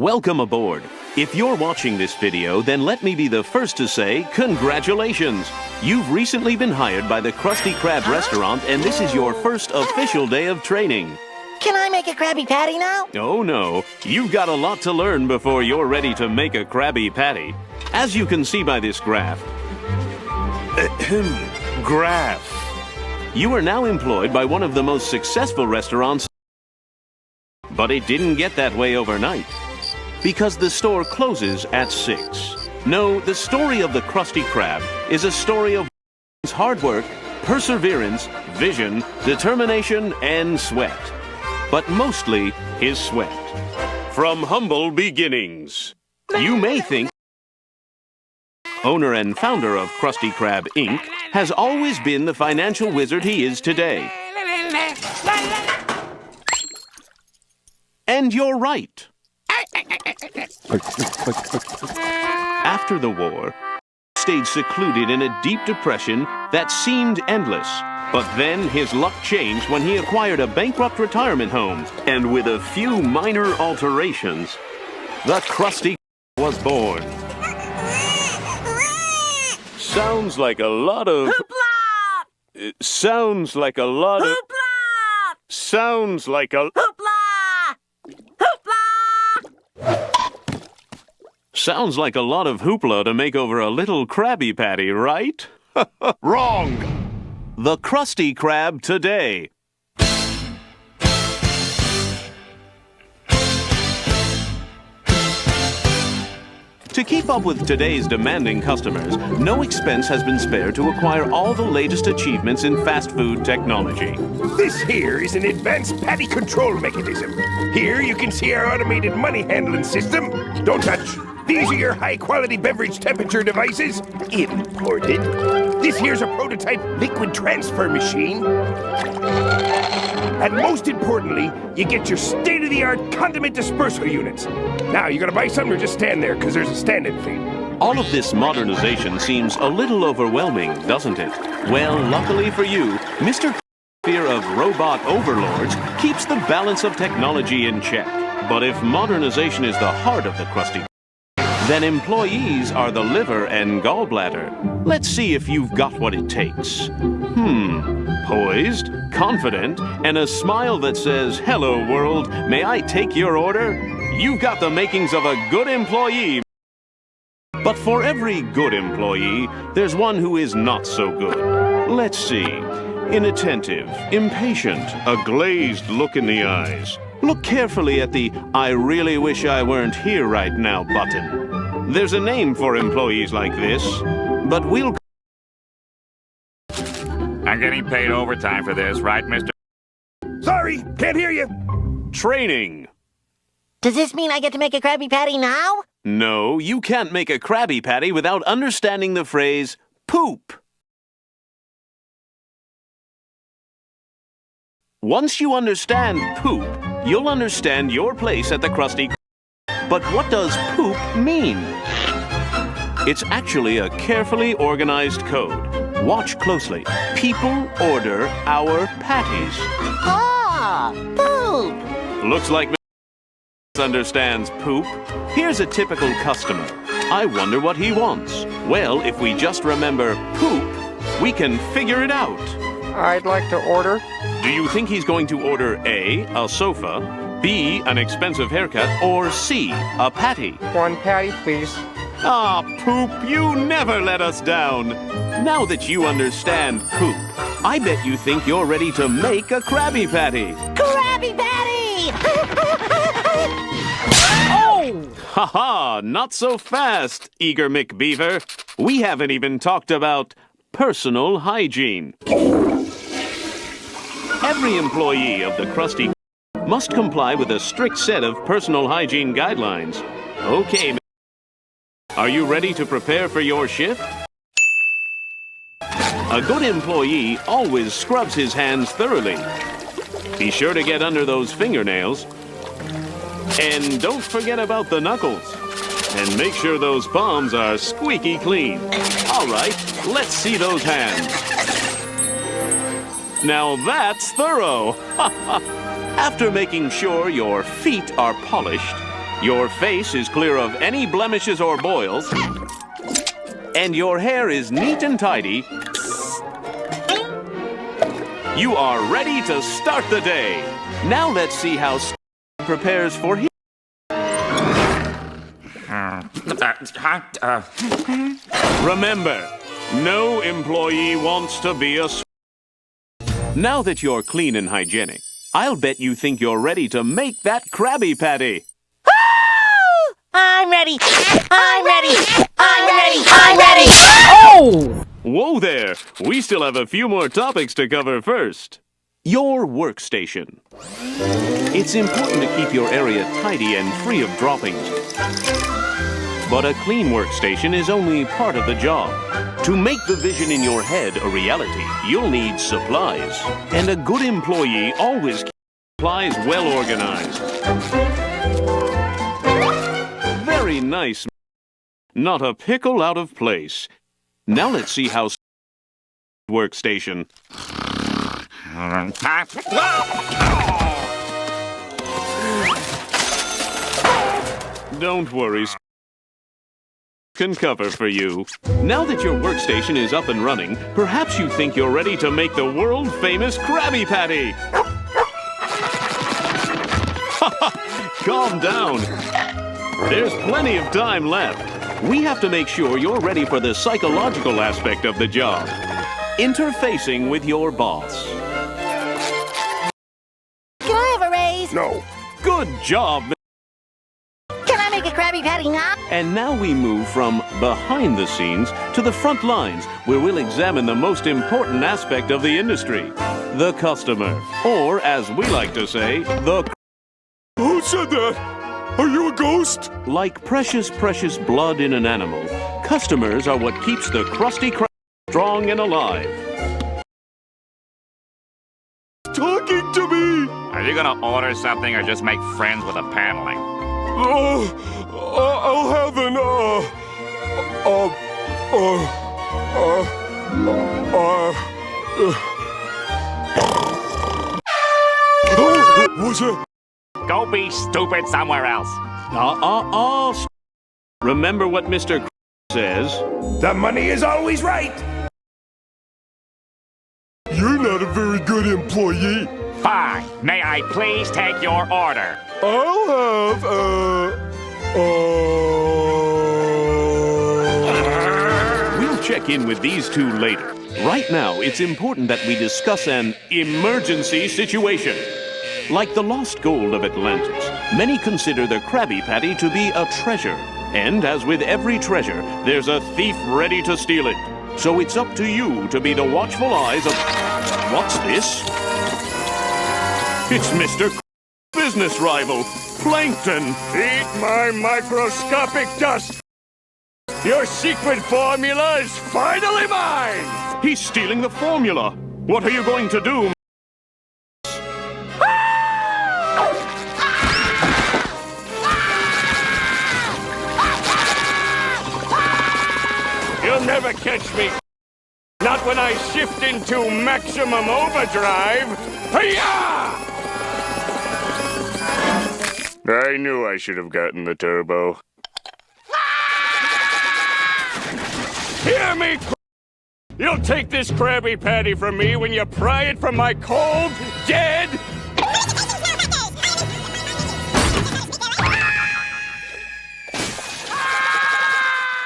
Welcome aboard. If you're watching this video, then let me be the first to say congratulations. You've recently been hired by the Krusty Krab restaurant, and this is your first official day of training. Can I make a Krabby Patty now? Oh no, you've got a lot to learn before you're ready to make a Krabby Patty. As you can see by this graph, you are now employed by one of the most successful restaurants. But it didn't get that way overnight, because the store closes at 6. No, the story of the Krusty Krab is a story of hard work, perseverance, vision, determination, and sweat. But mostly his sweat. From humble beginnings. You may think owner and founder of Krusty Krab, Inc. has always been the financial wizard he is today. And you're right. After the war, he stayed secluded in a deep depression that seemed endless. But then his luck changed when he acquired a bankrupt retirement home. And with a few minor alterations, the Krusty was born. Sounds like a lot of... Hoopla! Sounds like a lot of... Hoopla! Sounds like a... Hoopla! Hoopla! Sounds like a lot of hoopla to make over a little Krabby Patty, right? Wrong! The Krusty Krab today. To keep up with today's demanding customers, no expense has been spared to acquire all the latest achievements in fast food technology. This here is an advanced patty control mechanism. Here you can see our automated money handling system. Don't touch. These are your high-quality beverage temperature devices, imported. This here's a prototype liquid transfer machine. And most importantly, you get your state-of-the-art condiment dispersal units. Now, you gonna buy something or just stand there, because there's a stand-in fee? All of this modernization seems a little overwhelming, doesn't it? Well, luckily for you, Mr. Fear of robot overlords keeps the balance of technology in check. But if modernization is the heart of the Krusty, then employees are the liver and gallbladder. Let's see if you've got what it takes. Poised, confident, and a smile that says, "Hello, world, may I take your order?" You've got the makings of a good employee. But for every good employee, there's one who is not so good. Let's see. Inattentive, impatient, a glazed look in the eyes. Look carefully at the "I really wish I weren't here right now" button. There's a name for employees like this, but we'll... I'm getting paid overtime for this, right, Mr.? Sorry, can't hear you. Training. Does this mean I get to make a Krabby Patty now? No, you can't make a Krabby Patty without understanding the phrase poop. Once you understand poop, you'll understand your place at the Krusty Krab. But what does poop mean? It's actually a carefully organized code. Watch closely. People order our patties. Ah, poop! Looks like Mr. understands poop. Here's a typical customer. I wonder what he wants. Well, if we just remember poop, we can figure it out. I'd like to order. Do you think he's going to order A, a sofa, B, an expensive haircut, or C, a patty? One patty, please. Ah, Poop, you never let us down. Now that you understand poop, I bet you think you're ready to make a Krabby Patty. Krabby Patty! Oh! Ha-ha, not so fast, Eager McBeaver. We haven't even talked about personal hygiene. Every employee of the Krusty must comply with a strict set of personal hygiene guidelines. Okay, are you ready to prepare for your shift? A good employee always scrubs his hands thoroughly. Be sure to get under those fingernails. And don't forget about the knuckles. And make sure those palms are squeaky clean. All right, let's see those hands. Now that's thorough. After making sure your feet are polished, Your face is clear of any blemishes or boils. And your hair is neat and tidy. You are ready to start the day. Now let's see how prepares for his. Remember, no employee wants to be a. Now that you're clean and hygienic, I'll bet you think you're ready to make that Krabby Patty. Woo! I'm ready. I'm ready. I'm ready. I'm ready. Oh! Whoa there! We still have a few more topics to cover first. Your workstation. It's important to keep your area tidy and free of droppings. But a clean workstation is only part of the job. To make the vision in your head a reality, you'll need supplies. And a good employee always keeps supplies well organized. Very nice. Not a pickle out of place. Now let's see how workstation. Don't worry. Can cover for you. Now that your workstation is up and running, perhaps you think you're ready to make the world-famous Krabby Patty. Calm down. There's plenty of time left. We have to make sure you're ready for the psychological aspect of the job. Interfacing with your boss. Can I have a raise? No. Good job. Can I make a Krabby Patty now? And now we move from behind the scenes to the front lines, where we'll examine the most important aspect of the industry, the customer. Or, as we like to say, the... Who said that? Are you a ghost? Like precious, precious blood in an animal, customers are what keeps the Krusty Krab strong and alive. Talking to me! Are you gonna order something or just make friends with the paneling? I'll have an, what's that? Go be stupid somewhere else. Remember what Mr. says. The money is always right! You're not a very good employee. Fine. May I please take your order? I'll have, We'll check in with these two later. Right now, it's important that we discuss an emergency situation. Like the lost gold of Atlantis, many consider the Krabby Patty to be a treasure. And as with every treasure, there's a thief ready to steal it. So it's up to you to be the watchful eyes of... What's this? It's Mr. Business rival, Plankton. eat my microscopic dust! Your secret formula is finally mine! He's stealing the formula. What are you going to do? You'll never catch me. Not when I shift into maximum overdrive. Hi-ya! I knew I should have gotten the turbo. Hear me! You'll take this Krabby Patty from me when you pry it from my cold, dead...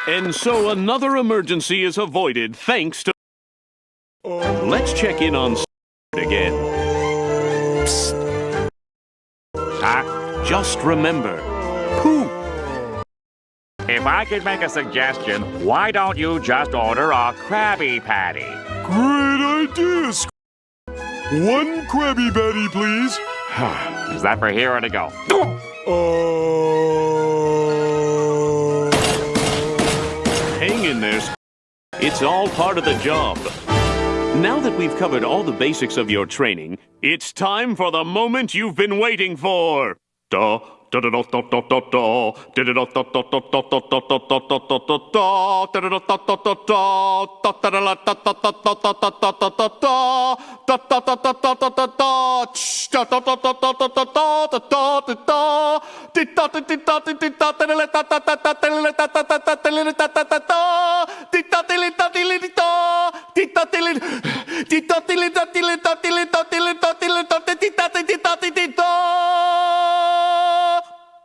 And so another emergency is avoided thanks to... Let's check in on again. Psst. Just remember, poop. If I could make a suggestion, why don't you just order a Krabby Patty? Great idea, One Krabby Patty, please. Is that for here or to go? Hang in there. It's all part of the job. Now that we've covered all the basics of your training, it's time for the moment you've been waiting for.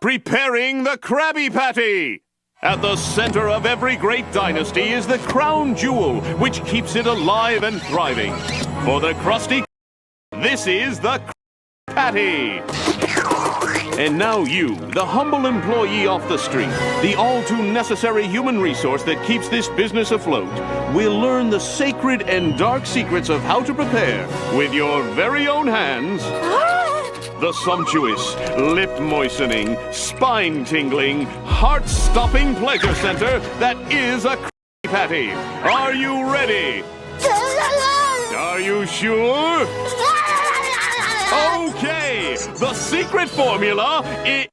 Preparing the Krabby Patty! At the center of every great dynasty is the crown jewel, which keeps it alive and thriving. For the Krusty, this is the Krabby Patty! And now you, the humble employee off the street, the all-too-necessary human resource that keeps this business afloat, will learn the sacred and dark secrets of how to prepare, with your very own hands, the sumptuous, lip-moistening, spine-tingling, heart-stopping pleasure center that is a Krabby Patty. Are you ready? Are you sure? Okay, the secret formula is...